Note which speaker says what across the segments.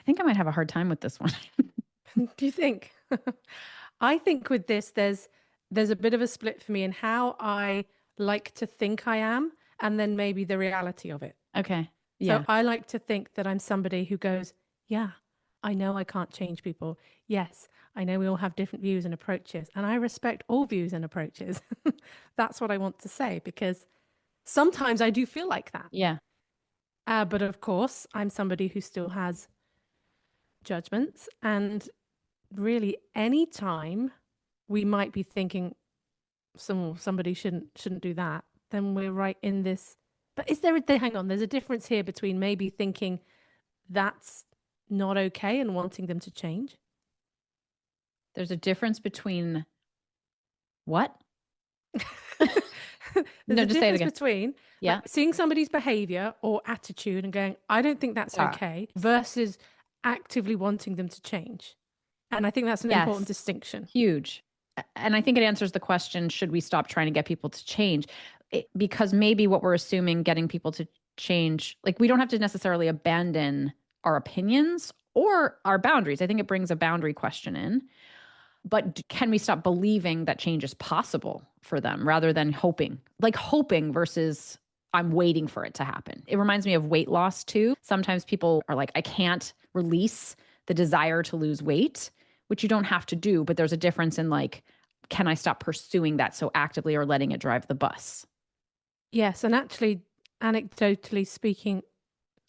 Speaker 1: I think I might have a hard time with this one.
Speaker 2: Do you think? I think with this, there's a bit of a split for me in how I like to think I am, and then maybe the reality of it.
Speaker 1: Okay.
Speaker 2: So
Speaker 1: Yeah.
Speaker 2: I like to think that I'm somebody who goes, yeah, I know I can't change people. Yes, I know we all have different views and approaches, and I respect all views and approaches. That's what I want to say because sometimes I do feel like that.
Speaker 1: Yeah.
Speaker 2: But of course, I'm somebody who still has judgments. And really, any time we might be thinking somebody shouldn't do that, then we're right in this. But is there hang on, there's a difference here between maybe thinking that's not okay and wanting them to change.
Speaker 1: There's a difference between what?
Speaker 2: There's
Speaker 1: No,
Speaker 2: a
Speaker 1: just say it
Speaker 2: difference
Speaker 1: again.
Speaker 2: between like
Speaker 1: Yeah.
Speaker 2: seeing somebody's behavior or attitude and going, I don't think that's
Speaker 1: Ah,
Speaker 2: okay, versus actively wanting them to change. And I think that's an important
Speaker 1: yes.
Speaker 2: distinction.
Speaker 1: Huge. And I think it answers the question, should we stop trying to get people to change? Because maybe what we're assuming getting people to change, like we don't have to necessarily abandon our opinions or our boundaries. I think it brings a boundary question in. But can we stop believing that change is possible for them rather than hoping? Like hoping versus I'm waiting for it to happen. It reminds me of weight loss too. Sometimes people are like, I can't release the desire to lose weight, which you don't have to do, but there's a difference in like, can I stop pursuing that so actively or letting it drive the bus?
Speaker 2: Yes, and actually, anecdotally speaking,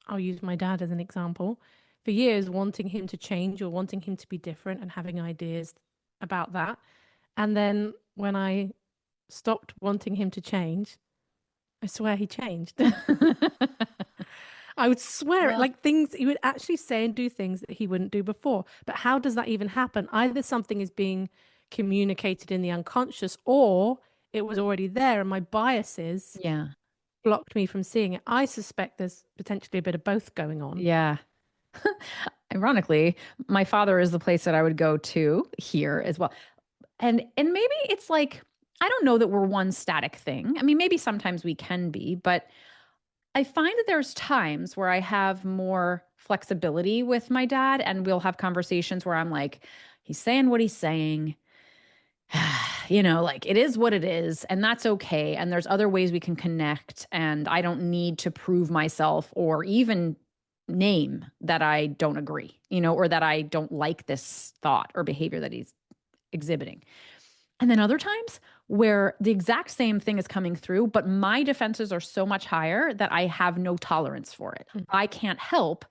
Speaker 2: I'll use my dad as an example. For years, wanting him to change or wanting him to be different and having ideas about that. And then when I stopped wanting him to change, I swear he changed. I would swear it,
Speaker 1: Well,
Speaker 2: like things he would actually say and do things that he wouldn't do before. But how does that even happen? Either something is being communicated in the unconscious or it was already there and my biases
Speaker 1: yeah.
Speaker 2: blocked me from seeing it. I suspect there's potentially a bit of both going on.
Speaker 1: Yeah. Ironically, my father is the place that I would go to here as well. And maybe it's like I don't know that we're one static thing. I mean, maybe sometimes we can be, but I find that there's times where I have more flexibility with my dad and we'll have conversations where I'm like, he's saying what he's saying. Like it is what it is, and that's okay. And there's other ways we can connect, and I don't need to prove myself or even name that I don't agree, or that I don't like this thought or behavior that he's exhibiting. And then other times where the exact same thing is coming through, but my defenses are so much higher that I have no tolerance for it.
Speaker 2: Mm.
Speaker 1: I can't help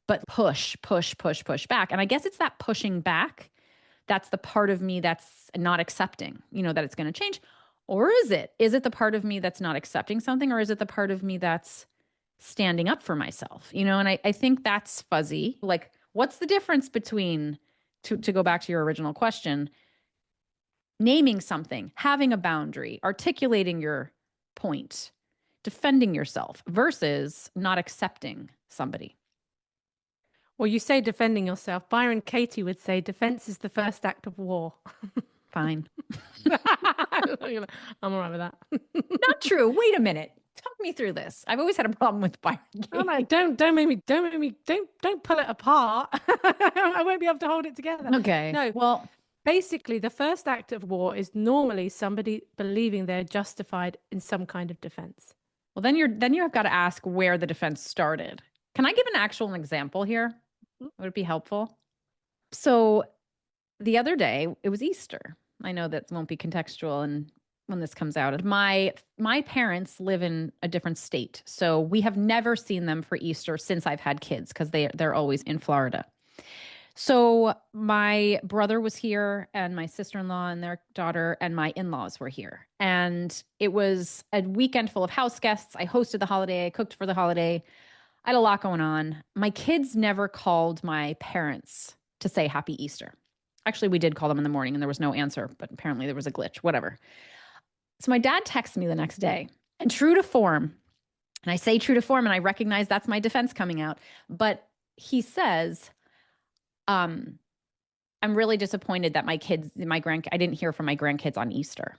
Speaker 1: but push, push, push, push back. And I guess it's that pushing back that's the part of me that's not accepting, that it's going to change. Or is it? Is it the part of me that's not accepting something? Or is it the part of me that's standing up for myself? And I think that's fuzzy. Like, what's the difference between, to go back to your original question, naming something, having a boundary, articulating your point, defending yourself versus not accepting somebody?
Speaker 2: Well, you say defending yourself. Byron Katie would say defense is the first act of war.
Speaker 1: Fine.
Speaker 2: I'm all right with that.
Speaker 1: Not true. Wait a minute. Talk me through this. I've always had a problem with Byron
Speaker 2: Oh no,
Speaker 1: Katie.
Speaker 2: don't pull it apart. I won't be able to hold it together.
Speaker 1: Okay.
Speaker 2: No,
Speaker 1: Well,
Speaker 2: basically, the first act of war is normally somebody believing they're justified in some kind of defense.
Speaker 1: then you have got to ask where the defense started. Can I give an actual example here? Would it be helpful? So the other day, it was Easter. I know that won't be contextual and when this comes out. My parents live in a different state. So we have never seen them for Easter since I've had kids because they're always in Florida. So my brother was here and my sister-in-law and their daughter and my in-laws were here. And it was a weekend full of house guests. I hosted the holiday, I cooked for the holiday. I had a lot going on. My kids never called my parents to say happy Easter. Actually, we did call them in the morning and there was no answer, but apparently there was a glitch, whatever. So my dad texts me the next day, and true to form, and I say true to form, and I recognize that's my defense coming out, but he says, um, I'm really disappointed that I didn't hear from my grandkids on Easter.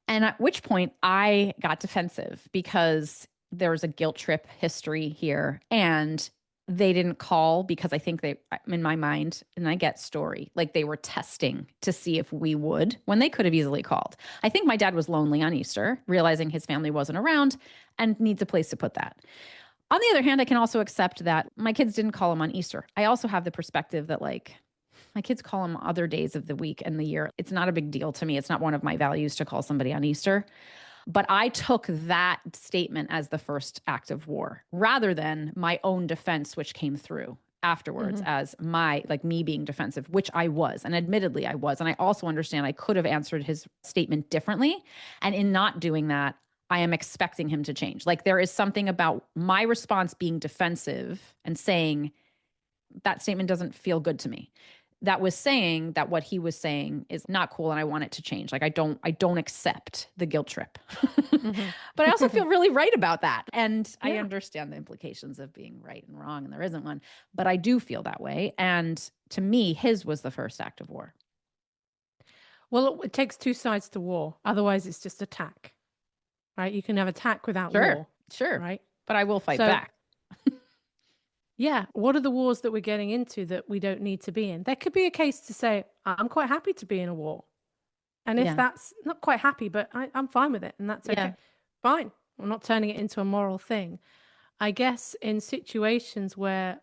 Speaker 1: And at which point I got defensive because there's a guilt trip history here. And they didn't call because I think they, in my mind, and I get story, like they were testing to see if we would when they could have easily called. I think my dad was lonely on Easter, realizing his family wasn't around and needs a place to put that. On the other hand, I can also accept that my kids didn't call him on Easter. I also have the perspective that, like, my kids call him other days of the week and the year. It's not a big deal to me. It's not one of my values to call somebody on Easter. But I took that statement as the first act of war rather than my own defense, which came through afterwards as my, like me being defensive, which I was. And admittedly, I was. And I also understand I could have answered his statement differently. And in not doing that, I am expecting him to change. Like there is something about my response being defensive and saying that statement doesn't feel good to me. That was saying that what he was saying is not cool and I want it to change. Like I don't accept the guilt trip. But I also feel really right about that. And I understand the implications of being right and wrong and there isn't one, but I do feel that way. And to me, his was the first act of war.
Speaker 2: Well, it takes two sides to war. Otherwise, it's just attack, right? You can have attack without war,
Speaker 1: Sure.
Speaker 2: right?
Speaker 1: But I will fight
Speaker 2: So,
Speaker 1: back.
Speaker 2: yeah, what are the wars that we're getting into that we don't need to be in? There could be a case to say, I'm quite happy to be in a war. And if
Speaker 1: Yeah.
Speaker 2: that's not quite happy, but I'm fine with it and that's okay.
Speaker 1: Yeah.
Speaker 2: Fine. I'm not turning it into a moral thing. I guess in situations where,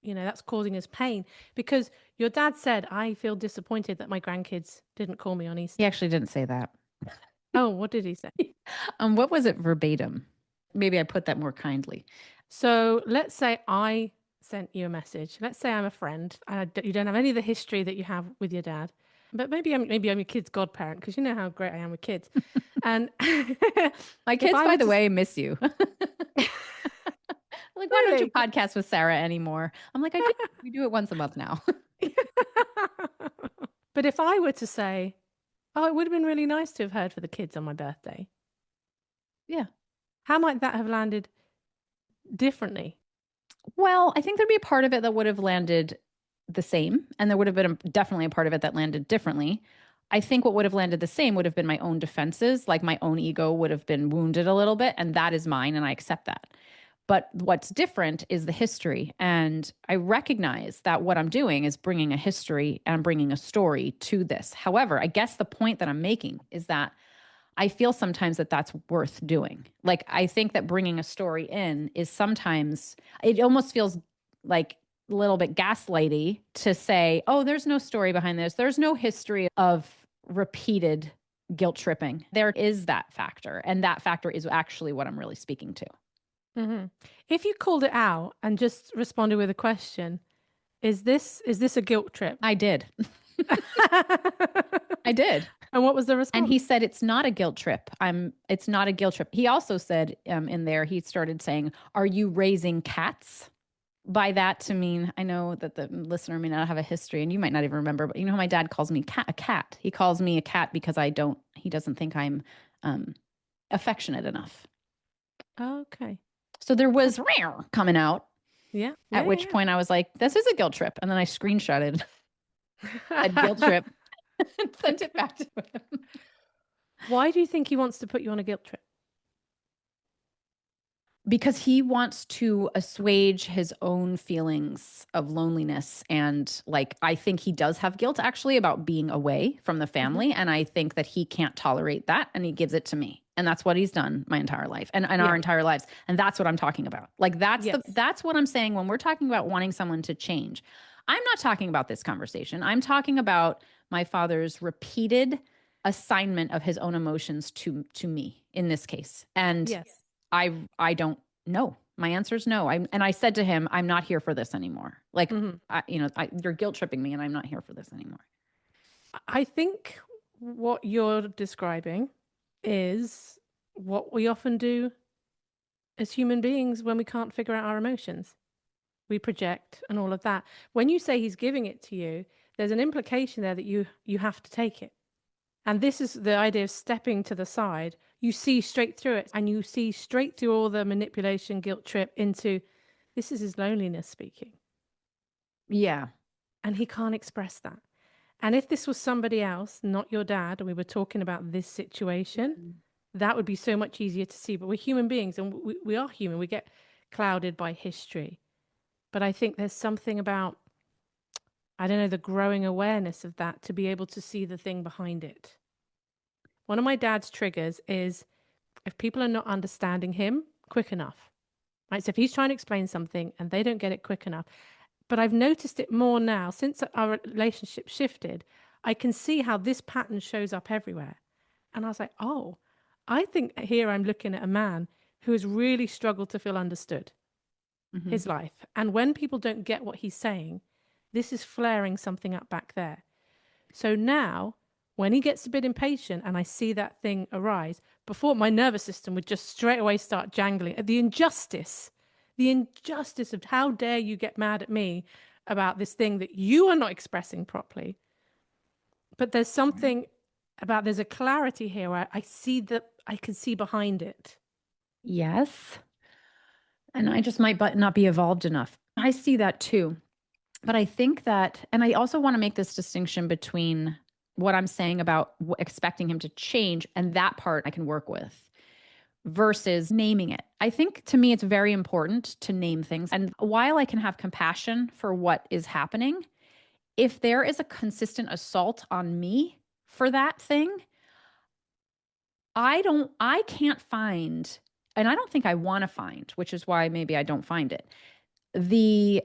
Speaker 2: that's causing us pain, because your dad said, I feel disappointed that my grandkids didn't call me on
Speaker 1: He
Speaker 2: Easter.
Speaker 1: actually didn't say that.
Speaker 2: Oh, what did he say?
Speaker 1: What was it verbatim? Maybe I put that more kindly.
Speaker 2: So let's say I sent you a message. Let's say I'm a friend. You don't have any of the history that you have with your dad, but maybe I'm your kid's godparent because you know how great I am with kids. And
Speaker 1: My kids, by the way, miss you. Like, why don't you
Speaker 2: really,
Speaker 1: podcast with Sarah anymore? I'm like, I do. We do it once a month now.
Speaker 2: but if I were to say, oh, it would have been really nice to have heard for the kids on my birthday,
Speaker 1: Yeah.
Speaker 2: how might that have landed differently?
Speaker 1: Well, I think there'd be a part of it that would have landed the same, and there would have been definitely a part of it that landed differently. I think what would have landed the same would have been my own defenses, like my own ego would have been wounded a little bit, and that is mine, and I accept that. But what's different is the history. And I recognize that what I'm doing is bringing a history and I'm bringing a story to this. However, I guess the point that I'm making is that I feel sometimes that that's worth doing. Like, I think that bringing a story in is sometimes, it almost feels like a little bit gaslighty to say, oh, there's no story behind this. There's no history of repeated guilt tripping. There is that factor. And that factor is actually what I'm really speaking to.
Speaker 2: If you called it out and just responded with a question, is this a guilt trip?
Speaker 1: I did. I did.
Speaker 2: And what was the response?
Speaker 1: And he said, it's not a guilt trip. It's not a guilt trip. He also said in there, he started saying, are you raising cats? By that to mean, I know that the listener may not have a history and you might not even remember, but you know how my dad calls me a cat. He calls me a cat because he doesn't think I'm affectionate enough.
Speaker 2: Okay.
Speaker 1: So there was coming out.
Speaker 2: Yeah.
Speaker 1: At which point I was like, this is a guilt trip. And then I screenshotted a guilt trip and sent it back to him.
Speaker 2: Why do you think he wants to put you on a guilt trip?
Speaker 1: Because he wants to assuage his own feelings of loneliness. And like, I think he does have guilt actually about being away from the family. And I think that he can't tolerate that. And he gives it to me. And that's what he's done my entire life and our entire lives. And that's what I'm talking about. Like, that's what I'm saying when we're talking about wanting someone to change. I'm not talking about this conversation. I'm talking about my father's repeated assignment of his own emotions to me in this case. And I don't know. My answer is no. And I said to him, I'm not here for this anymore. Like, you're guilt tripping me and I'm not here for this anymore.
Speaker 2: I think what you're describing is what we often do as human beings when we can't figure out our emotions. We project and all of that. When you say he's giving it to you, there's an implication there that you have to take it. And this is the idea of stepping to the side. You see straight through it and you see straight through all the manipulation, guilt trip into this is his loneliness speaking.
Speaker 1: Yeah.
Speaker 2: And he can't express that. And if this was somebody else, not your dad, and we were talking about this situation, that would be so much easier to see. But we're human beings and we are human. We get clouded by history. But I think there's something about, I don't know, the growing awareness of that to be able to see the thing behind it. One of my dad's triggers is if people are not understanding him quick enough, right? So if he's trying to explain something and they don't get it quick enough, but I've noticed it more now since our relationship shifted. I can see how this pattern shows up everywhere. And I was like, oh, I think here I'm looking at a man who has really struggled to feel understood
Speaker 1: Mm-hmm.
Speaker 2: his life. And when people don't get what he's saying, this is flaring something up back there. So now, when he gets a bit impatient and I see that thing arise, before my nervous system would just straight away start jangling at the injustice of how dare you get mad at me about this thing that you are not expressing properly. But there's something about, there's a clarity here where I see that I can see behind it.
Speaker 1: Yes. And I just might but not be evolved enough. I see that too. But I think that, and I also want to make this distinction between what I'm saying about expecting him to change and that part I can work with versus naming it. I think to me, it's very important to name things. And while I can have compassion for what is happening, if there is a consistent assault on me for that thing, I can't find, and I don't think I want to find, which is why maybe I don't find it. The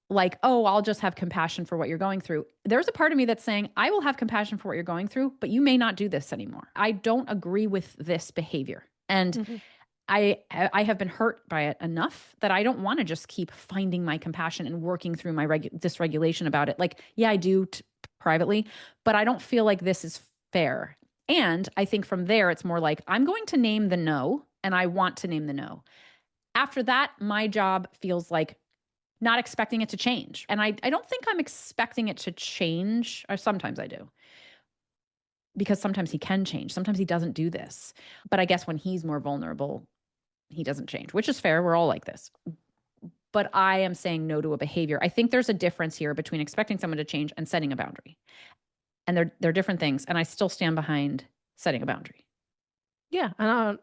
Speaker 1: like, oh, I'll just have compassion for what you're going through. There's a part of me that's saying, I will have compassion for what you're going through, but you may not do this anymore. I don't agree with this behavior. And
Speaker 2: Mhm.
Speaker 1: I have been hurt by it enough that I don't want to just keep finding my compassion and working through my dysregulation about it. Like, yeah, I do privately, but I don't feel like this is fair. And I think from there, it's more like I'm going to name the no, and I want to name the no. After that, my job feels like not expecting it to change. And I don't think I'm expecting it to change, or sometimes I do, because sometimes he can change. Sometimes he doesn't do this. But I guess when he's more vulnerable, he doesn't change, which is fair. We're all like this. But I am saying no to a behavior. I think there's a difference here between expecting someone to change and setting a boundary. And they're different things. And I still stand behind setting a boundary.
Speaker 2: Yeah, and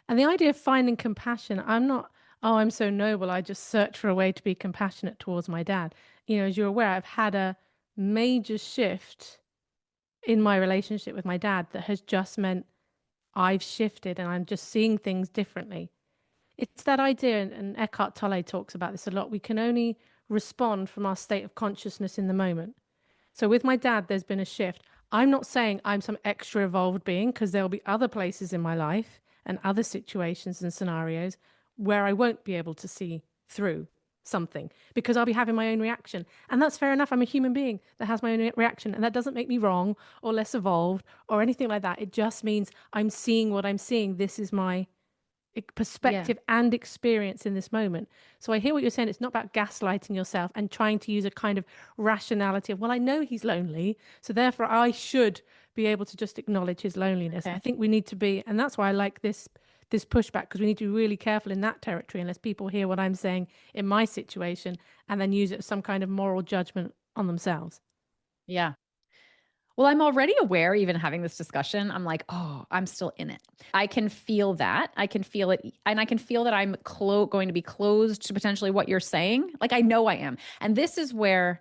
Speaker 2: the idea of finding compassion, I'm not, oh, I'm so noble. I just search for a way to be compassionate towards my dad. You know, as you're aware, I've had a major shift in my relationship with my dad that has just meant I've shifted and I'm just seeing things differently. It's that idea, and Eckhart Tolle talks about this a lot. We can only respond from our state of consciousness in the moment. So with my dad, there's been a shift. I'm not saying I'm some extra evolved being because there'll be other places in my life and other situations and scenarios where I won't be able to see through something because I'll be having my own reaction. And that's fair enough. I'm a human being that has my own reaction. And that doesn't make me wrong or less evolved or anything like that. It just means I'm seeing what I'm seeing. This is my
Speaker 1: Yeah.
Speaker 2: perspective and experience in this moment. So I hear what you're saying. It's not about gaslighting yourself and trying to use a kind of rationality of, well, I know he's lonely, so therefore I should be able to just acknowledge his loneliness. I
Speaker 1: Okay.
Speaker 2: think we need to be, and that's why I like this pushback because we need to be really careful in that territory unless people hear what I'm saying in my situation and then use it as some kind of moral judgment on themselves.
Speaker 1: Yeah. Well, I'm already aware, even having this discussion, I'm like, oh, I'm still in it. I can feel that. I can feel it. And I can feel that I'm going to be closed to potentially what you're saying. Like, I know I am. And this is where,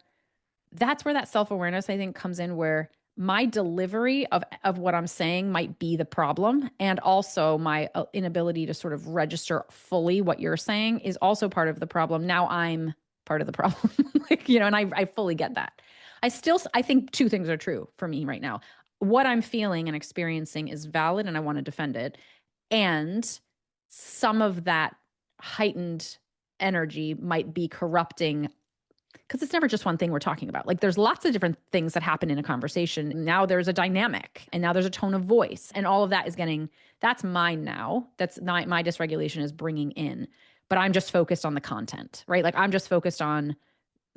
Speaker 1: that's where that self awareness, I think, comes in, where my delivery of what I'm saying might be the problem. And also my inability to sort of register fully what you're saying is also part of the problem. Now I'm part of the problem. Like, and I fully get that. I think two things are true for me right now. What I'm feeling and experiencing is valid and I want to defend it. And some of that heightened energy might be corrupting, because it's never just one thing we're talking about. Like, there's lots of different things that happen in a conversation. Now there's a dynamic and now there's a tone of voice, and all of that is that's mine now. That's not my dysregulation is bringing in, but I'm just focused on the content, right? Like, I'm just focused on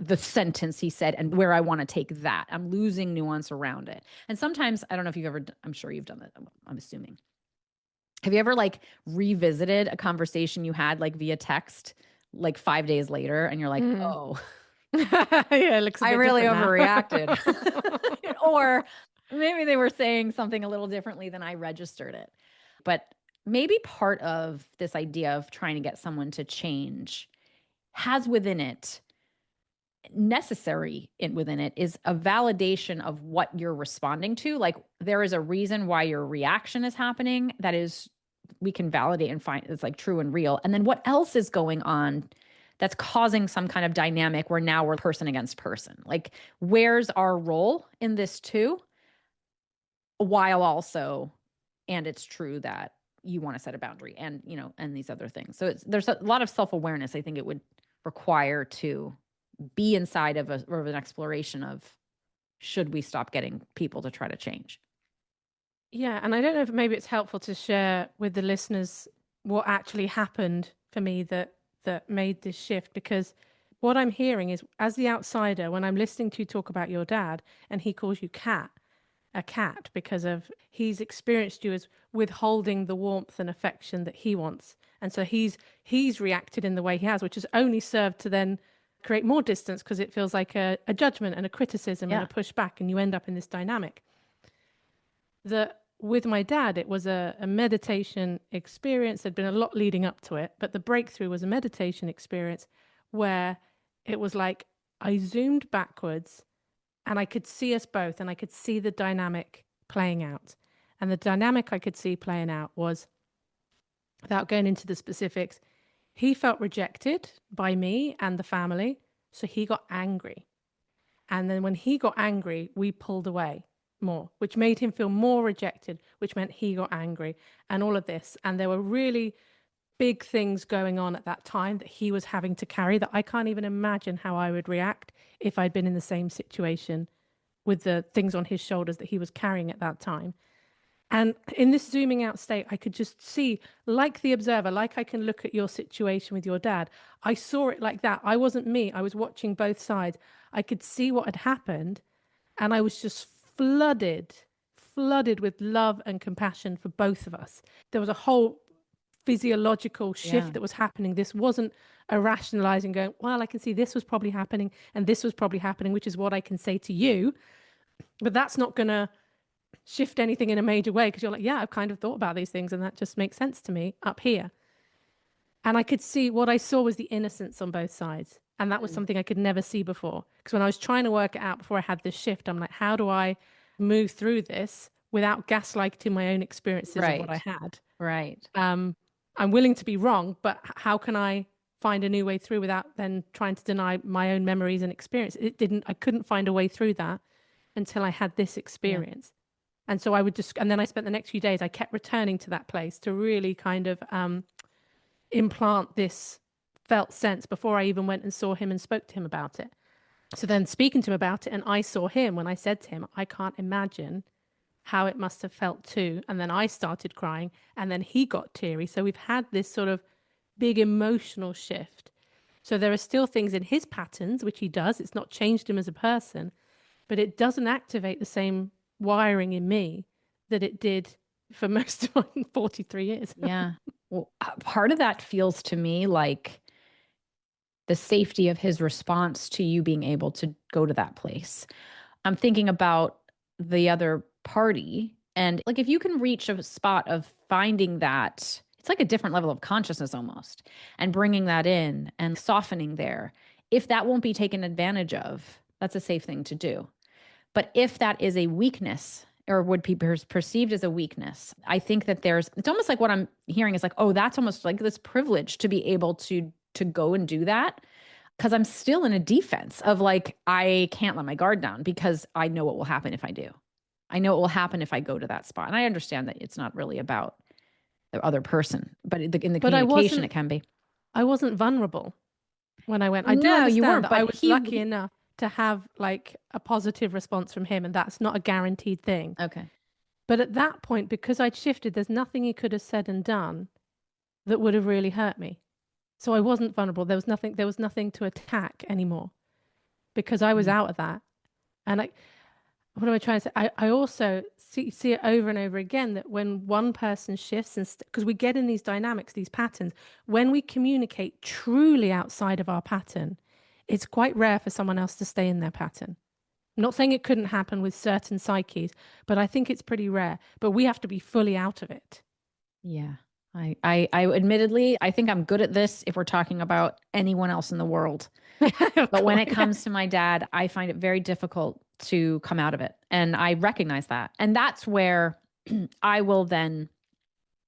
Speaker 1: the sentence he said and where I want to take that. I'm losing nuance around it. And sometimes, I don't know if you've ever, I'm sure you've done that. I'm assuming. Have you ever like revisited a conversation you had like via text, like 5 days later, and you're like,
Speaker 2: Mm.
Speaker 1: oh,
Speaker 2: Yeah, it looks a
Speaker 1: I
Speaker 2: bit
Speaker 1: really
Speaker 2: different now.
Speaker 1: overreacted. Or maybe they were saying something a little differently than I registered it. But maybe part of this idea of trying to get someone to change has within it necessary within it is a validation of what you're responding to. Like there is a reason why your reaction is happening that is, we can validate and find it's like true and real. And then what else is going on that's causing some kind of dynamic where now we're person against person? Like where's our role in this too? While also, and it's true that you want to set a boundary and, and these other things. So there's a lot of self-awareness I think it would require to be inside of an exploration of, should we stop getting people to try to change?
Speaker 2: Yeah, and I don't know if maybe it's helpful to share with the listeners what actually happened for me that made this shift, because what I'm hearing is, as the outsider, when I'm listening to you talk about your dad and he calls you a cat because of he's experienced you as withholding the warmth and affection that he wants, and so he's reacted in the way he has, which has only served to then create more distance, because it feels like a judgment and a criticism and
Speaker 1: Yeah.
Speaker 2: a pushback, and you end up in this dynamic. That with my dad, it was a meditation experience. There'd been a lot leading up to it, but the breakthrough was a meditation experience where it was like I zoomed backwards and I could see us both and I could see the dynamic playing out. And the dynamic I could see playing out was, without going into the specifics, he felt rejected by me and the family. So he got angry. And then when he got angry, we pulled away more, which made him feel more rejected, which meant he got angry and all of this. And there were really big things going on at that time that he was having to carry that I can't even imagine how I would react if I'd been in the same situation with the things on his shoulders that he was carrying at that time. And in this zooming out state, I could just see, like the observer, like I can look at your situation with your dad. I saw it like that. I wasn't me. I was watching both sides. I could see what had happened. And I was just flooded with love and compassion for both of us. There was a whole physiological shift that was happening. This wasn't a rationalizing going, well, I can see this was probably happening and this was probably happening, which is what I can say to you. But that's not going to shift anything in a major way, because you're like, yeah, I've kind of thought about these things and that just makes sense to me up here. And I could see, what I saw was the innocence on both sides. And that was something I could never see before. Because when I was trying to work it out before I had this shift, I'm like, how do I move through this without gaslighting my own experiences of what I had?
Speaker 1: Right.
Speaker 2: I'm willing to be wrong, but how can I find a new way through without then trying to deny my own memories and experience? I couldn't find a way through that until I had this experience. And so and then I spent the next few days, I kept returning to that place to really kind of implant this felt sense before I even went and saw him and spoke to him about it. So then speaking to him about it, and I saw him when I said to him, I can't imagine how it must have felt too. And then I started crying and then he got teary. So we've had this sort of big emotional shift. So there are still things in his patterns, which he does. It's not changed him as a person, but it doesn't activate the same wiring in me that it did for most of my 43 years.
Speaker 1: Yeah. Well, part of that feels to me like the safety of his response to you being able to go to that place. I'm thinking about the other party. And like, if you can reach a spot of finding that, it's like a different level of consciousness almost, and bringing that in and softening there. If that won't be taken advantage of, that's a safe thing to do. But if that is a weakness or would be perceived as a weakness, I think that it's almost like what I'm hearing is like, oh, that's almost like this privilege to be able to go and do that. Because I'm still in a defense of like, I can't let my guard down because I know what will happen if I do. I know what will happen if I go to that spot. And I understand that it's not really about the other person, but in the communication, it can be.
Speaker 2: I wasn't vulnerable when I went. I do
Speaker 1: No, you
Speaker 2: understand
Speaker 1: weren't,
Speaker 2: that
Speaker 1: but
Speaker 2: I was lucky enough to have like a positive response from him, and that's not a guaranteed thing.
Speaker 1: Okay.
Speaker 2: But at that point, because I'd shifted, there's nothing he could have said and done that would have really hurt me. So I wasn't vulnerable. There was nothing to attack anymore because I was out of that. And what am I trying to say? I also see it over and over again that when one person shifts, and because we get in these dynamics, these patterns, when we communicate truly outside of our pattern, it's quite rare for someone else to stay in their pattern. I'm not saying it couldn't happen with certain psyches, but I think it's pretty rare. But we have to be fully out of it.
Speaker 1: Yeah. I admittedly, I think I'm good at this if we're talking about anyone else in the world.
Speaker 2: Of
Speaker 1: But when
Speaker 2: course.
Speaker 1: it comes to my dad, I find it very difficult to come out of it. And I recognize that. And that's where I will then,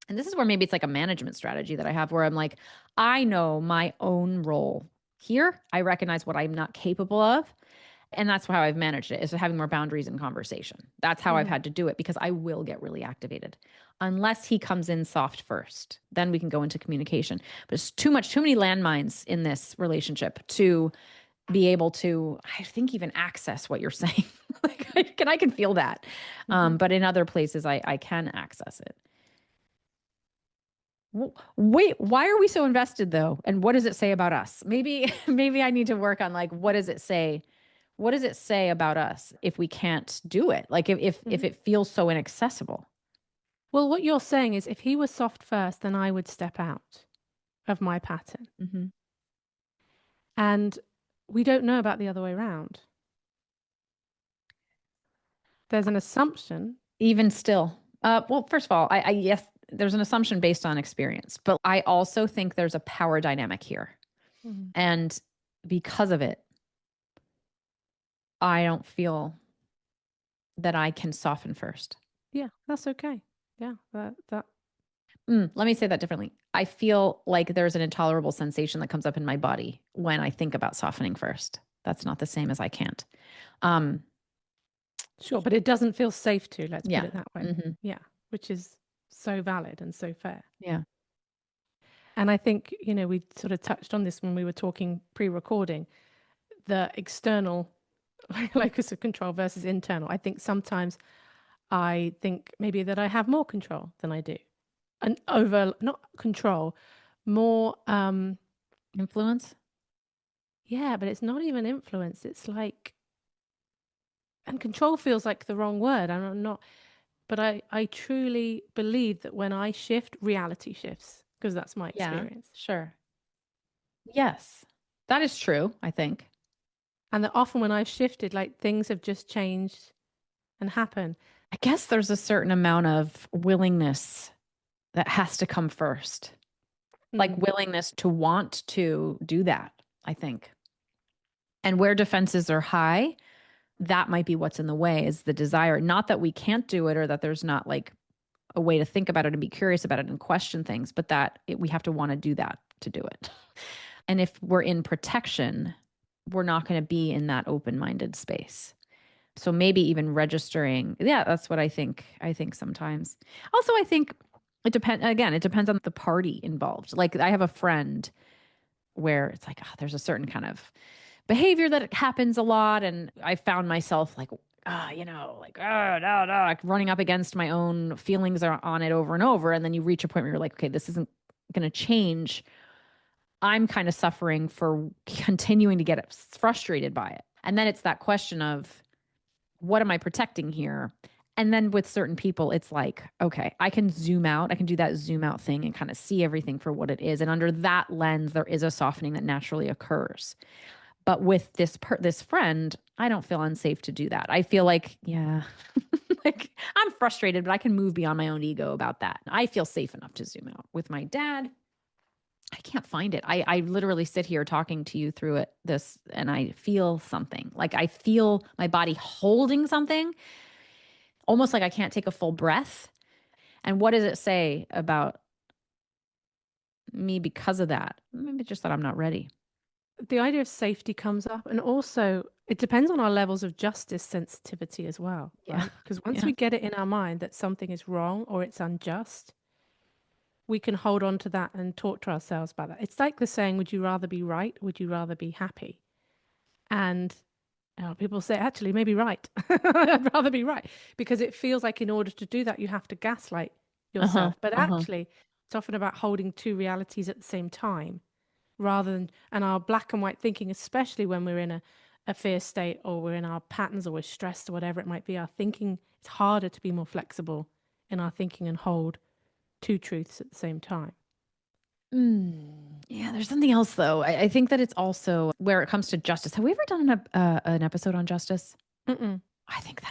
Speaker 1: and this is where maybe it's like a management strategy that I have where I'm like, I know my own role here. I recognize what I'm not capable of. And that's how I've managed it is having more boundaries in conversation. That's how I've
Speaker 2: Mhm.
Speaker 1: had to do it because I will get really activated unless he comes in soft first. Then we can go into communication. But it's too many landmines in this relationship to be able to, I think, even access what you're saying. Like I can feel that.
Speaker 2: Mhm.
Speaker 1: But in other places, I can access it. Wait, why are we so invested though? And what does it say about us? Maybe maybe I need to work on like what does it say? What does it say about us if we can't do it? Like if
Speaker 2: Mhm.
Speaker 1: it feels so inaccessible.
Speaker 2: Well, what you're saying is if he was soft first, then I would step out of my pattern.
Speaker 1: Mm-hmm.
Speaker 2: And we don't know about the other way around. There's an assumption.
Speaker 1: Even still, well, first of all, I yes, there's an assumption based on experience, but I also think there's a power dynamic here,
Speaker 2: Mhm.
Speaker 1: and because of it, I don't feel that I can soften first.
Speaker 2: Yeah, that's okay. Yeah, that
Speaker 1: Let me say that differently. I feel like there's an intolerable sensation that comes up in my body when I think about softening first. That's not the same as I can't. Um,
Speaker 2: sure, but it doesn't feel safe to, let's put
Speaker 1: yeah.
Speaker 2: it that way.
Speaker 1: Hmm.
Speaker 2: Yeah, which is so valid and so fair.
Speaker 1: Yeah.
Speaker 2: And I think, we sort of touched on this when we were talking pre-recording, the external locus of control versus internal. I think sometimes I think maybe that I have more control than I do. And over, not control, more,
Speaker 1: Influence.
Speaker 2: yeah, but it's not even influence. It's like, and control feels like the wrong word. I'm not, but I truly believe that when I shift, reality shifts because that's my
Speaker 1: Yeah,
Speaker 2: experience.
Speaker 1: sure. Yes, that is true, I think.
Speaker 2: And that often when I've shifted, like things have just changed and happened.
Speaker 1: I guess there's a certain amount of willingness that has to come first, like
Speaker 2: Mm,
Speaker 1: willingness to want to do that, I think. And where defenses are high, that might be what's in the way is the desire. Not that we can't do it or that there's not like a way to think about it and be curious about it and question things, but we have to want to do that to do it. And if we're in protection, we're not going to be in that open minded space. So maybe even registering. Yeah, that's what I think. I think sometimes. Also, I think it depends on the party involved. Like I have a friend where it's like, oh, there's a certain kind of behavior that happens a lot. And I found myself like, like, oh, no, no, like running up against my own feelings on it over and over. And then you reach a point where you're like, okay, this isn't going to change. I'm kind of suffering for continuing to get frustrated by it. And then it's that question of what am I protecting here? And then with certain people, it's like, okay, I can zoom out. I can do that zoom out thing and kind of see everything for what it is. And under that lens, there is a softening that naturally occurs. But with this friend, I don't feel unsafe to do that. I feel like, yeah, like I'm frustrated, but I can move beyond my own ego about that. I feel safe enough to zoom out. With my dad, I can't find it. I literally sit here talking to you through this and I feel something. Like I feel my body holding something, almost like I can't take a full breath. And what does it say about me because of that? Maybe just that I'm not ready.
Speaker 2: the idea of safety comes up, and also it depends on our levels of justice sensitivity as well,
Speaker 1: Yeah.
Speaker 2: right? Because once
Speaker 1: Yeah.
Speaker 2: we get it in our mind that something is wrong or it's unjust, we can hold on to that and talk to ourselves about that. It's like the saying, would you rather be right? Would you rather be happy? And people say, actually, maybe right. I'd rather be right because it feels like in order to do that, you have to gaslight
Speaker 1: Uh-huh.
Speaker 2: yourself. But
Speaker 1: Uh-huh.
Speaker 2: actually, it's often about holding two realities at the same time rather than, and our black and white thinking, especially when we're in a fear state or we're in our patterns or we're stressed or whatever it might be, our thinking, it's harder to be more flexible in our thinking and hold two truths at the same time.
Speaker 1: Yeah, there's something else though. I think that it's also where it comes to justice. Have we ever done an episode on justice?
Speaker 2: Mm-mm.
Speaker 1: I think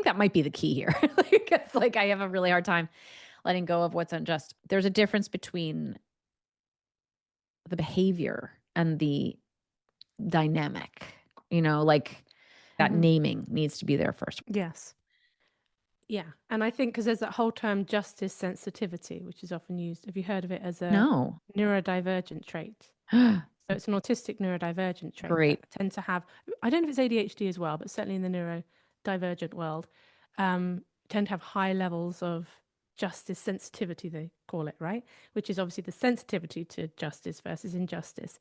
Speaker 1: that might be the key here. Like, it's like I have a really hard time letting go of what's unjust. There's a difference between the behavior and the dynamic, like that
Speaker 2: Mhm.
Speaker 1: naming needs to be there first.
Speaker 2: Yes. Yeah. And I think because there's that whole term justice sensitivity, which is often used. Have you heard of it as a
Speaker 1: No.
Speaker 2: neurodivergent trait? So it's an autistic neurodivergent trait that
Speaker 1: Great.
Speaker 2: tend to have, I don't know if it's ADHD as well, but certainly in the neurodivergent world, tend to have high levels of justice sensitivity, they call it, right? Which is obviously the sensitivity to justice versus injustice.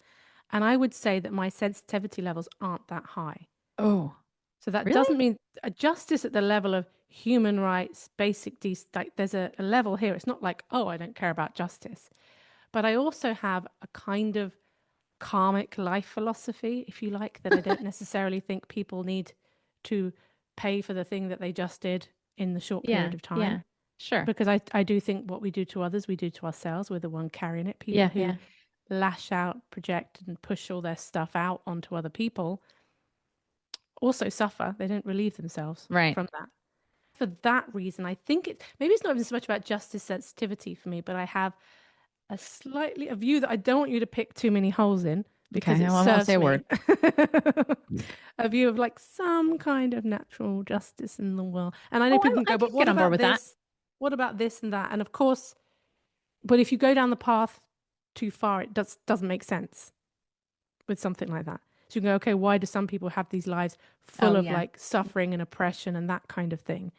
Speaker 2: And I would say that my sensitivity levels aren't that high.
Speaker 1: Oh,
Speaker 2: So that
Speaker 1: really?
Speaker 2: doesn't mean a justice at the level of human rights, like there's a level here. It's not like, oh, I don't care about justice. But I also have a kind of karmic life philosophy, if you like, that I don't necessarily think people need to pay for the thing that they just did in the short
Speaker 1: Yeah.
Speaker 2: period of
Speaker 1: Yeah.
Speaker 2: time.
Speaker 1: Sure.
Speaker 2: Because I do think what we do to others, we do to ourselves. We're the one carrying it. People
Speaker 1: Yeah.
Speaker 2: who
Speaker 1: Yeah.
Speaker 2: lash out, project, and push all their stuff out onto other people also suffer. They don't relieve themselves
Speaker 1: Right.
Speaker 2: from that. For that reason, I think maybe it's not even so much about justice sensitivity for me, but I have a view that I don't want you to pick too many holes in because
Speaker 1: Okay.
Speaker 2: it
Speaker 1: Well, I won't say
Speaker 2: serves
Speaker 1: a
Speaker 2: me.
Speaker 1: word.
Speaker 2: A view of like some kind of natural justice in the world. And I know
Speaker 1: Oh,
Speaker 2: people can
Speaker 1: I
Speaker 2: go,
Speaker 1: can
Speaker 2: but
Speaker 1: get
Speaker 2: what
Speaker 1: on board
Speaker 2: about
Speaker 1: with that.
Speaker 2: this? What about this and that? And of course, but if you go down the path too far, it doesn't make sense with something like that. So you can go, okay, why do some people have these lives
Speaker 1: Oh,
Speaker 2: full of
Speaker 1: yeah.
Speaker 2: like suffering and oppression and that kind of thing?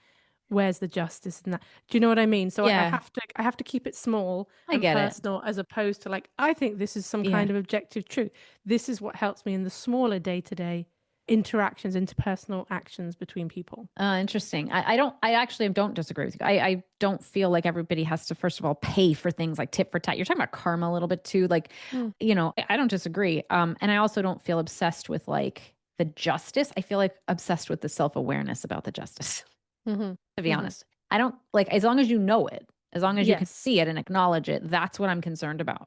Speaker 2: Where's the justice in that? Do you know what I mean? So I
Speaker 1: Yeah.
Speaker 2: have to keep it small
Speaker 1: I
Speaker 2: and
Speaker 1: get it.
Speaker 2: personal as opposed to like I think this is some
Speaker 1: Yeah.
Speaker 2: kind of objective truth. This is what helps me in the smaller day-to-day interactions, interpersonal actions between people.
Speaker 1: Interesting. I actually don't disagree with you. I don't feel like everybody has to, first of all, pay for things like tit for tat. You're talking about karma a little bit too. Like,
Speaker 2: Mm.
Speaker 1: I don't disagree. And I also don't feel obsessed with like the justice. I feel like obsessed with the self-awareness about the justice,
Speaker 2: Hmm.
Speaker 1: to be
Speaker 2: Hmm.
Speaker 1: honest. I don't like, as long as you know it, as long as you can
Speaker 2: Yes.
Speaker 1: see it and acknowledge it, that's what I'm concerned about.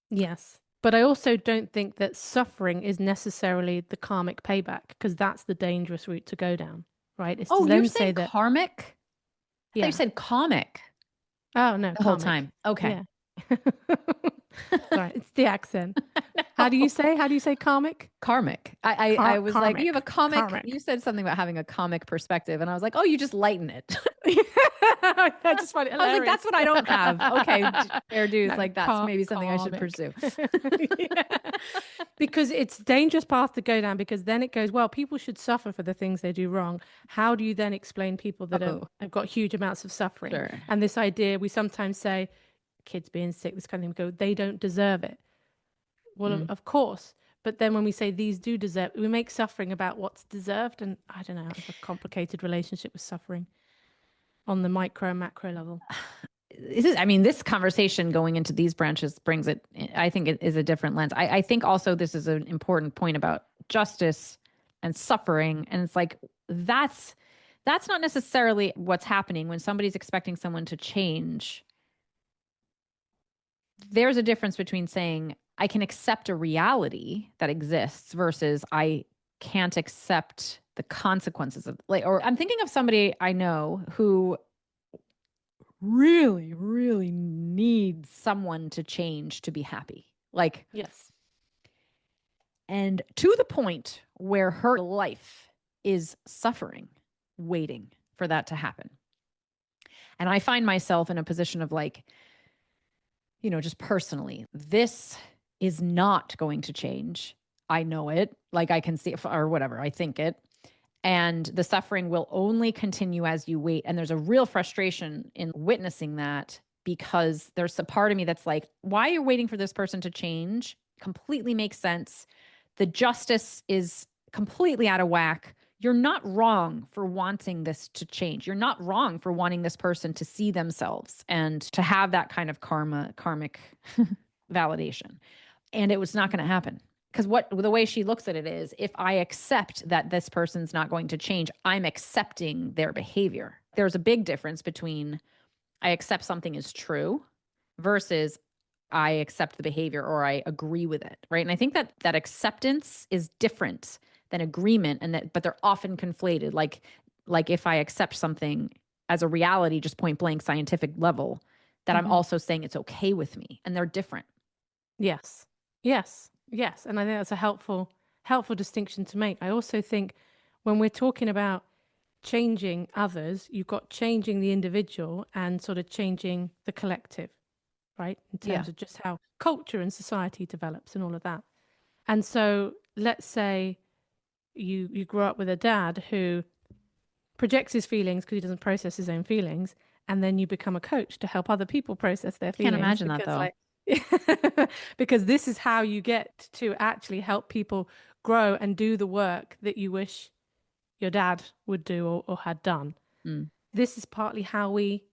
Speaker 2: Yes. But I also don't think that suffering is necessarily the karmic payback because that's the dangerous route to go down, right? It's to
Speaker 1: Oh, you're
Speaker 2: then say
Speaker 1: saying
Speaker 2: that,
Speaker 1: karmic? I thought you
Speaker 2: yeah.
Speaker 1: said comic
Speaker 2: Oh, no,
Speaker 1: the whole
Speaker 2: karmic.
Speaker 1: time. Okay.
Speaker 2: Yeah. Sorry, it's the accent. How do you say karmic?
Speaker 1: Karmic. I was like, you have a comic.
Speaker 2: Karmic.
Speaker 1: You said something about having a comic perspective, and I was like, oh, you just lighten it.
Speaker 2: I just find it
Speaker 1: I was like, that's
Speaker 2: hilarious.
Speaker 1: what I don't have. Okay, fair dues.
Speaker 2: No,
Speaker 1: Like that's maybe something I should
Speaker 2: karmic.
Speaker 1: pursue.
Speaker 2: Yeah. Because it's a dangerous path to go down because then it goes, well, people should suffer for the things they do wrong. How do you then explain people that
Speaker 1: Oh,
Speaker 2: have got huge amounts of suffering?
Speaker 1: sure.
Speaker 2: And this idea, we sometimes say, kids being sick, this kind of thing, we go, they don't deserve it. Well,
Speaker 1: Mm.
Speaker 2: of course. But then when we say these do deserve, we make suffering about what's deserved. And I don't know, I have a complicated relationship with suffering on the micro and macro level.
Speaker 1: I mean, this conversation going into these branches brings it, I think it is a different lens. I think also this is an important point about justice and suffering. And it's like, that's not necessarily what's happening when somebody's expecting someone to change. There's a difference between saying, I can accept a reality that exists versus I can't accept the consequences of like, or I'm thinking of somebody I know who really, really needs someone to change to be happy. Like,
Speaker 2: Yes.
Speaker 1: and to the point where her life is suffering, waiting for that to happen. And I find myself in a position of like, just personally, this is not going to change. I know it, like I can see it, or whatever, I think it. And the suffering will only continue as you wait. And there's a real frustration in witnessing that because there's a part of me that's like, why you're waiting for this person to change completely makes sense. The justice is completely out of whack. You're not wrong for wanting this to change. You're not wrong for wanting this person to see themselves and to have that kind of karmic validation. And it was not going to happen. Because the way she looks at it is, if I accept that this person's not going to change, I'm accepting their behavior. There's a big difference between I accept something is true versus I accept the behavior or I agree with it, right? And I think that acceptance is different than agreement, but they're often conflated. Like if I accept something as a reality, just point blank scientific level, that I'm
Speaker 2: Hmm.
Speaker 1: also saying it's okay with me, and they're different.
Speaker 2: Yes. Yes. Yes. And I think that's a helpful helpful distinction to make. I also think when we're talking about changing others, you've got changing the individual and sort of changing the collective, right? In
Speaker 1: Yeah.
Speaker 2: terms of just how culture and society develops and all of that. And so let's say you grew up with a dad who projects his feelings because he doesn't process his own feelings, and then you become a coach to help other people process their
Speaker 1: Can't
Speaker 2: feelings
Speaker 1: imagine that
Speaker 2: because
Speaker 1: though.
Speaker 2: like because this is how you get to actually help people grow and do the work that you wish your dad would do or had done.
Speaker 1: Mm.
Speaker 2: This is partly how we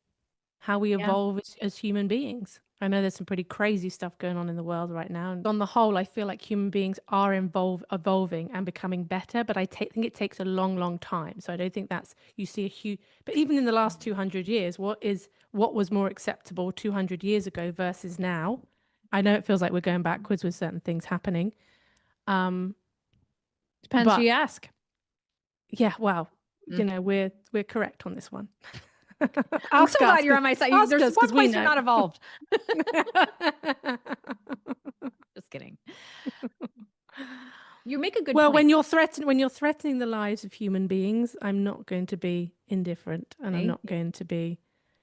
Speaker 1: Yeah.
Speaker 2: evolve as human beings. I know there's some pretty crazy stuff going on in the world right now. And on the whole, I feel like human beings are evolving and becoming better, but think it takes a long, long time. So I don't think that's, you see a huge, but even in the last 200 years, what was more acceptable 200 years ago versus now? I know it feels like we're going backwards with certain things happening. Um,
Speaker 1: Depends who
Speaker 2: but
Speaker 1: you ask.
Speaker 2: yeah, well,
Speaker 1: Mm.
Speaker 2: we're correct on this one.
Speaker 1: I'm so
Speaker 2: Ask us,
Speaker 1: glad you're on my side.
Speaker 2: ask
Speaker 1: There's
Speaker 2: us
Speaker 1: one
Speaker 2: because we
Speaker 1: place you're
Speaker 2: know.
Speaker 1: not evolved. Just kidding. You make a good
Speaker 2: Well,
Speaker 1: point.
Speaker 2: when you're threatening the lives of human beings, I'm not going to be indifferent, and I'm
Speaker 1: See?
Speaker 2: not going to be,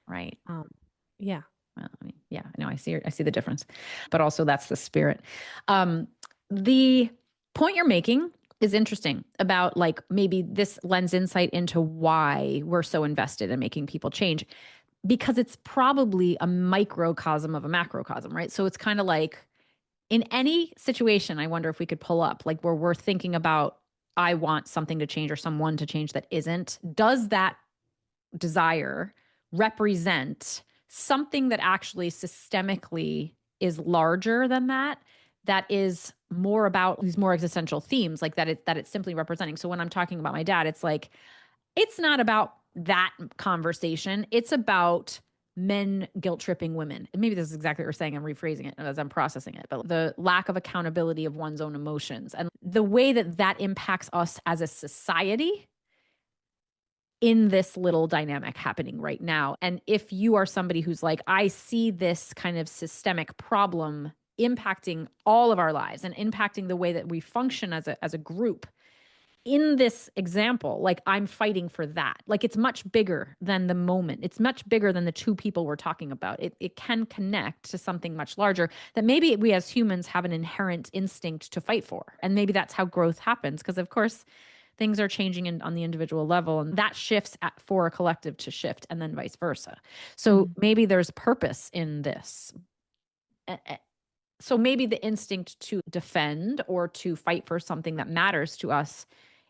Speaker 1: Right.
Speaker 2: um, yeah.
Speaker 1: Well, I mean, yeah, no, I see the difference. But also that's the spirit. Um, the point you're making is interesting about like maybe this lends insight into why we're so invested in making people change because it's probably a microcosm of a macrocosm, right? So it's kind of like in any situation, I wonder if we could pull up like where we're thinking about, I want something to change or someone to change that isn't. Does that desire represent something that actually systemically is larger than that? That is more about these more existential themes, like that it's simply representing. So when I'm talking about my dad, it's like it's not about that conversation. It's about men guilt tripping women. And maybe this is exactly what you're saying. I'm rephrasing it as I'm processing it, but the lack of accountability of one's own emotions and the way that that impacts us as a society in this little dynamic happening right now. And if you are somebody who's like, I see this kind of systemic problem impacting all of our lives and impacting the way that we function as a group, in this example, like I'm fighting for that. Like it's much bigger than the moment. It's much bigger than the two people we're talking about. It can connect to something much larger that maybe we as humans have an inherent instinct to fight for. And maybe that's how growth happens. Because of course, things are changing on the individual level and that shifts for a collective to shift and then vice versa. So maybe there's purpose in this. So maybe the instinct to defend or to fight for something that matters to us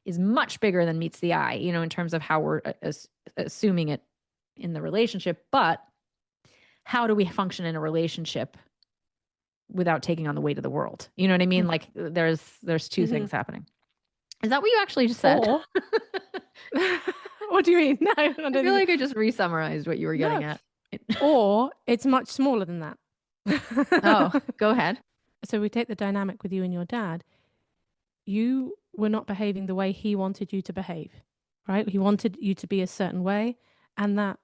Speaker 1: is much bigger than meets the eye, in terms of how we're assuming it in the relationship. But how do we function in a relationship without taking on the weight of the world? You know what I mean? Like there's two things happening. Is that what you actually just said?
Speaker 2: Or, what do you mean? No, I don't
Speaker 1: I feel
Speaker 2: think.
Speaker 1: like I just re-summarized what you were getting
Speaker 2: No.
Speaker 1: at.
Speaker 2: Or it's much smaller than that.
Speaker 1: Oh, go ahead.
Speaker 2: So we take the dynamic with you and your dad. You were not behaving the way he wanted you to behave, right? He wanted you to be a certain way, and that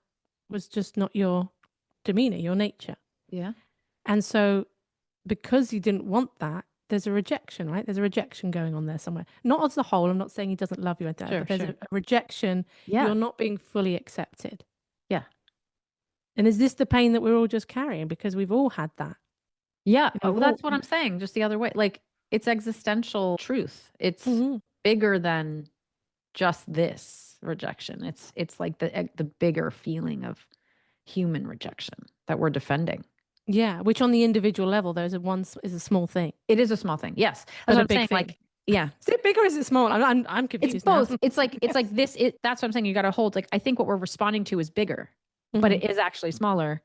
Speaker 2: was just not your demeanor, your nature.
Speaker 1: Yeah.
Speaker 2: And so, because you didn't want that, there's a rejection, right? There's a rejection going on there somewhere. Not as a whole. I'm not saying he doesn't love you like that,
Speaker 1: Sure,
Speaker 2: but there's
Speaker 1: sure.
Speaker 2: a rejection.
Speaker 1: Yeah.
Speaker 2: You're not being fully accepted.
Speaker 1: Yeah.
Speaker 2: And is this the pain that we're all just carrying? Because we've all had that.
Speaker 1: Yeah.
Speaker 2: You know,
Speaker 1: Oh, that's what I'm saying. Just the other way. Like it's existential truth. It's
Speaker 2: Mhm.
Speaker 1: bigger than just this rejection. It's like the bigger feeling of human rejection that we're defending.
Speaker 2: Yeah, which on the individual level, is a small thing,
Speaker 1: It is a small thing. Yes. That's
Speaker 2: but
Speaker 1: what
Speaker 2: a
Speaker 1: I'm
Speaker 2: big
Speaker 1: saying.
Speaker 2: thing.
Speaker 1: Like, yeah.
Speaker 2: Is it big or is it small? I'm
Speaker 1: It's
Speaker 2: confused now.
Speaker 1: both. It's like this. That's what I'm saying. You got to hold. Like I think what we're responding to is bigger, but
Speaker 2: Mhm.
Speaker 1: it is actually smaller.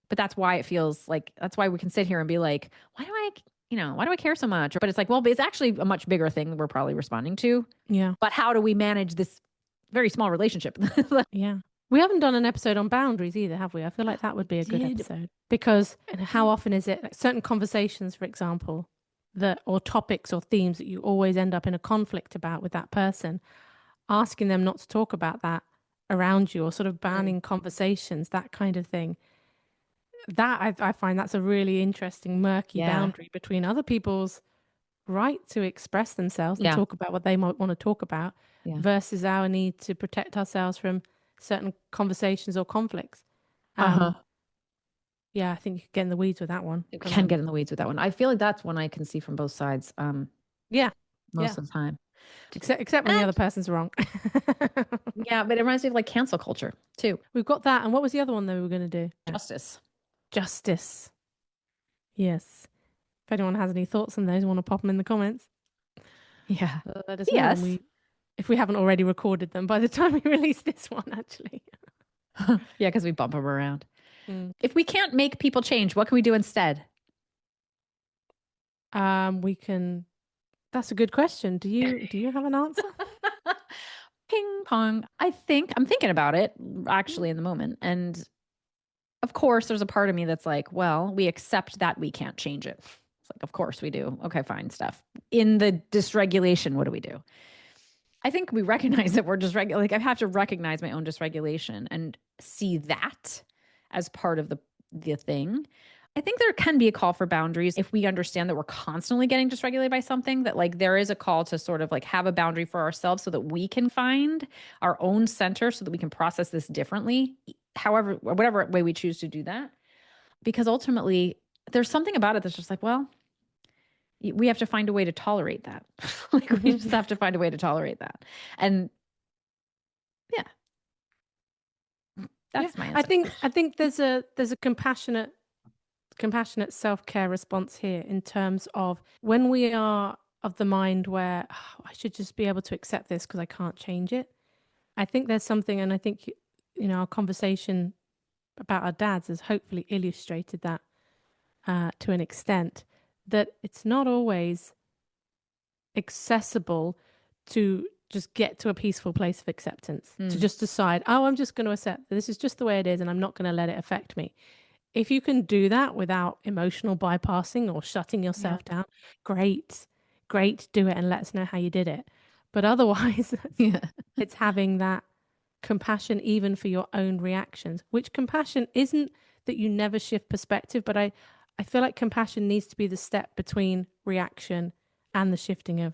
Speaker 1: But that's why it feels like that's why we can sit here and be like, why do I care so much? But it's like, well, but it's actually a much bigger thing we're probably responding to.
Speaker 2: Yeah,
Speaker 1: But how do we manage this very small relationship?
Speaker 2: yeah. We haven't done an episode on boundaries either, have we? I feel like that would be a good
Speaker 1: Did
Speaker 2: episode because how often is it like certain conversations, for example, or topics or themes that you always end up in a conflict about with that person, asking them not to talk about that around you or sort of banning conversations, that kind of thing. That I find that's a really interesting, murky
Speaker 1: yeah.
Speaker 2: boundary between other people's right to express themselves and
Speaker 1: Yeah.
Speaker 2: talk about what they might want to talk about
Speaker 1: Yeah.
Speaker 2: versus our need to protect ourselves from certain conversations or conflicts.
Speaker 1: Uh-huh.
Speaker 2: Yeah, I think you could get in the weeds with that one.
Speaker 1: It
Speaker 2: And
Speaker 1: can
Speaker 2: then,
Speaker 1: get in the weeds with that one. I feel like that's one I can see from both sides,
Speaker 2: yeah, yeah.
Speaker 1: most of the time.
Speaker 2: Except when the
Speaker 1: And
Speaker 2: other person's wrong.
Speaker 1: yeah, but it reminds me of like cancel culture too.
Speaker 2: We've got that. And what was the other one that we were going to do?
Speaker 1: Justice.
Speaker 2: Justice. Yes. If anyone has any thoughts on those, want to pop them in the comments,
Speaker 1: Yeah.
Speaker 2: let us know. And
Speaker 1: Yes.
Speaker 2: if we haven't already recorded them by the time we release this one, actually.
Speaker 1: Yeah, because we bump them around.
Speaker 2: Mm.
Speaker 1: If we can't make people change, what can we do instead?
Speaker 2: We can. That's a good question. Do you have an answer?
Speaker 1: Ping pong. I'm thinking about it actually in the moment. And of course, there's a part of me that's like, well, we accept that we can't change it. It's like, of course we do. Okay, fine, stuff. In the dysregulation, what do we do? I think we recognize that we're dysregulated. Like I have to recognize my own dysregulation and see that as part of the thing. I think there can be a call for boundaries if we understand that we're constantly getting dysregulated by something, that like there is a call to sort of like have a boundary for ourselves so that we can find our own center so that we can process this differently, however, whatever way we choose to do that. Because ultimately, there's something about it that's just like, well, we have to find a way to tolerate that. Like we just have to find a way to tolerate that. And yeah, that's my answer.
Speaker 2: I think there's a compassionate self-care response here in terms of when we are of the mind where, "Oh, I should just be able to accept this because I can't change it." I think there's something, and I think our conversation about our dads has hopefully illustrated that to an extent, that it's not always accessible to just get to a peaceful place of acceptance, to just decide, oh, I'm just going to accept this is just the way it is and I'm not going to let it affect me. If you can do that without emotional bypassing or shutting
Speaker 1: Yeah.
Speaker 2: yourself down, great, great, do it and let us know how you did it. But otherwise,
Speaker 1: Yeah.
Speaker 2: it's having that compassion even for your own reactions, which compassion isn't that you never shift perspective, but I feel like compassion needs to be the step between reaction and the shifting of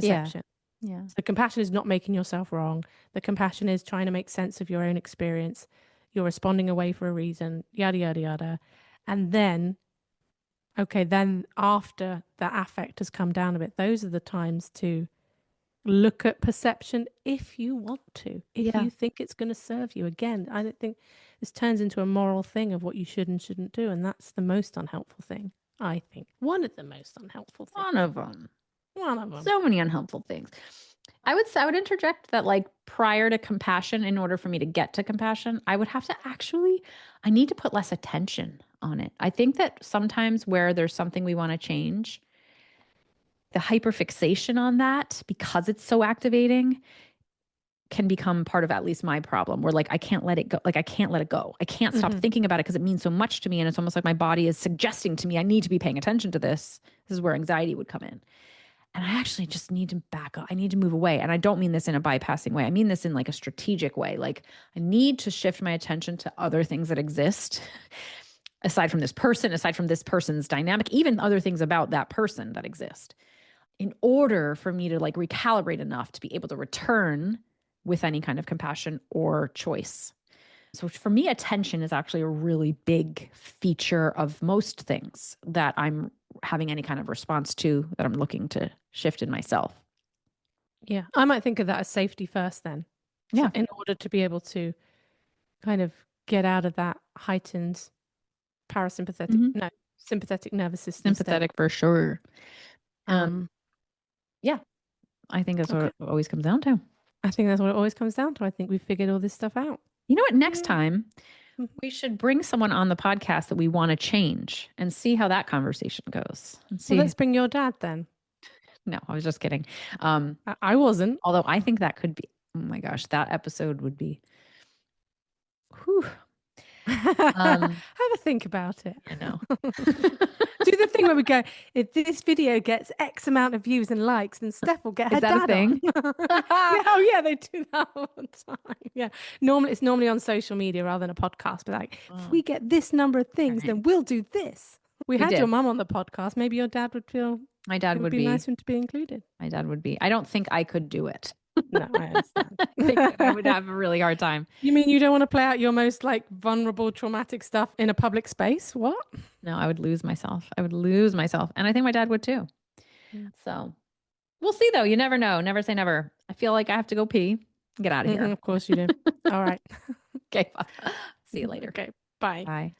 Speaker 1: Yeah.
Speaker 2: perception.
Speaker 1: Yeah.
Speaker 2: So compassion is not making yourself wrong. The compassion is trying to make sense of your own experience. You're responding away for a reason, yada, yada, yada. And then, okay, then after the affect has come down a bit, those are the times to look at perception if you want to, if
Speaker 1: Yeah.
Speaker 2: you think it's going to serve you. Again, I don't think this turns into a moral thing of what you should and shouldn't do. And that's the most unhelpful thing, I think. One of the most unhelpful things.
Speaker 1: One of them.
Speaker 2: One of them.
Speaker 1: So many unhelpful things. I would interject that like prior to compassion, in order for me to get to compassion, I would have to actually, I need to put less attention on it. I think that sometimes where there's something we want to change, the hyperfixation on that, because it's so activating, can become part of at least my problem where like I can't let it go. Like I can't let it go. I can't stop thinking about it because it means so much to me. And it's almost like my body is suggesting to me, I need to be paying attention to this. This is where anxiety would come in. And I actually just need to back up. I need to move away. And I don't mean this in a bypassing way. I mean this in like a strategic way. Like I need to shift my attention to other things that exist aside from this person, aside from this person's dynamic, even other things about that person that exist, in order for me to like recalibrate enough to be able to return with any kind of compassion or choice. So for me, attention is actually a really big feature of most things that I'm having any kind of response to, that I'm looking to shift in myself.
Speaker 2: Yeah, I might think of that as safety first then.
Speaker 1: Yeah.
Speaker 2: In order to be able to kind of get out of that heightened parasympathetic,
Speaker 1: Mhm.
Speaker 2: no, sympathetic nervous system state.
Speaker 1: Sympathetic for sure.
Speaker 2: Um,
Speaker 1: Yeah, I think that's what
Speaker 2: okay.
Speaker 1: it always comes down to.
Speaker 2: I think that's what it always comes down to. I think we've figured all this stuff out.
Speaker 1: You know what? Next
Speaker 2: Yeah.
Speaker 1: time, we should bring someone on the podcast that we want to change and see how that conversation goes. And
Speaker 2: Well,
Speaker 1: see.
Speaker 2: let's bring your dad then.
Speaker 1: No, I was just kidding.
Speaker 2: I wasn't.
Speaker 1: Although I think that could be, oh my gosh, that episode would be, whew.
Speaker 2: Have a think about it.
Speaker 1: I know.
Speaker 2: Do the thing where we go, if this video gets X amount of views and likes, then Steph will get her
Speaker 1: Is that a
Speaker 2: dad
Speaker 1: thing?
Speaker 2: on. Yeah, oh yeah, they do that all the time. Yeah. It's normally on social media rather than a podcast, but like if we get this number of things,
Speaker 1: Right.
Speaker 2: then we'll do this. We had your
Speaker 1: did.
Speaker 2: mum on the podcast. Maybe your dad would feel
Speaker 1: My dad
Speaker 2: It would
Speaker 1: would
Speaker 2: be
Speaker 1: be.
Speaker 2: nice for him to be included.
Speaker 1: My dad would be. I don't think I could do it.
Speaker 2: No, I understand.
Speaker 1: I think that I would have a really hard time.
Speaker 2: You mean you don't want to play out your most like vulnerable, traumatic stuff in a public space? What?
Speaker 1: No, I would lose myself. I would lose myself. And I think my dad would too.
Speaker 2: Mm.
Speaker 1: So we'll see though. You never know. Never say never. I feel like I have to go pee. Get out of here.
Speaker 2: Of course you do. All right.
Speaker 1: Okay. See you later.
Speaker 2: Okay. Bye.
Speaker 1: Bye.